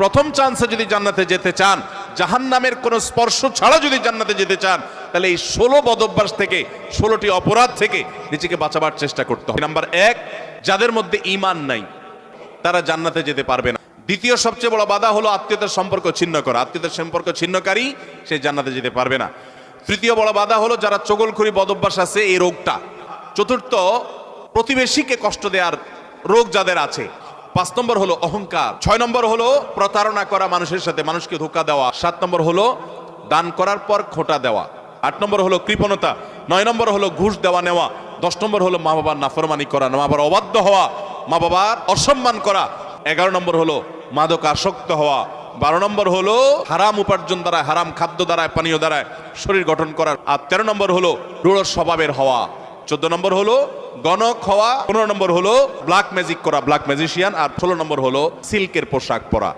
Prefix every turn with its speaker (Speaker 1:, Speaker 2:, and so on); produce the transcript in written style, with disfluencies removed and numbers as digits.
Speaker 1: প্রথম চান্সে যদি জান্নাতে যেতে চান, জাহান্নামের কোনো স্পর্শ ছাড়া যদি জান্নাতে যেতে চান, তাহলে এই 16 বদঅভ্যাস থেকে, 16টি অপরাধ থেকে নিজেকে বাঁচাবার চেষ্টা করতে হবে। নাম্বার 1, যাদের মধ্যে ঈমান নাই তারা জান্নাতে যেতে পারবে না। দ্বিতীয় সবচেয়ে বড় বাধা হলো আত্মীয়তার সম্পর্ক ছিন্ন করা। আত্মীয়তার সম্পর্ক ছিন্নকারী সে জান্নাতে যেতে পারবে না। তৃতীয় বড় বাধা হলো যারা চগলখড়ি বদঅভ্যাস আছে, এই রোগটা। চতুর্থ, প্রতিবেশীকে কষ্ট দেওয়ার রোগ যাদের আছে। 5 নম্বর হলো অহংকার। 6 নম্বর হলো প্রতারণা করা, মানুষের সাথে মানুষকে ধোঁকা দেওয়া। 7 নম্বর হলো দান করার পর খোঁটা দেওয়া। 8 নম্বর হলো কৃপণতা। 9 নম্বর হলো ঘুষ দেওয়া নেওয়া। 10 নম্বর হলো মা বাবার নাফরমানি করা, মা বাবার অবাধ্য হওয়া, মা বাবার অসম্মান করা। 11 নম্বর হলো মাদক আসক্ত হওয়া। 12 নম্বর হলো হারাম উপার্জন দ্বারা, হারাম খাদ্য দ্বারা, পানীয় দ্বারা শরীর গঠন করা। আর 13 নম্বর হলো রূঢ় স্বভাবের হওয়া। 14 নম্বর হলো গণক হওয়া। 15 নম্বর হলো ব্ল্যাক ম্যাজিক করা, ব্ল্যাক ম্যাজিশিয়ান। আর 16 নম্বর হলো সিল্কের পোশাক পরা।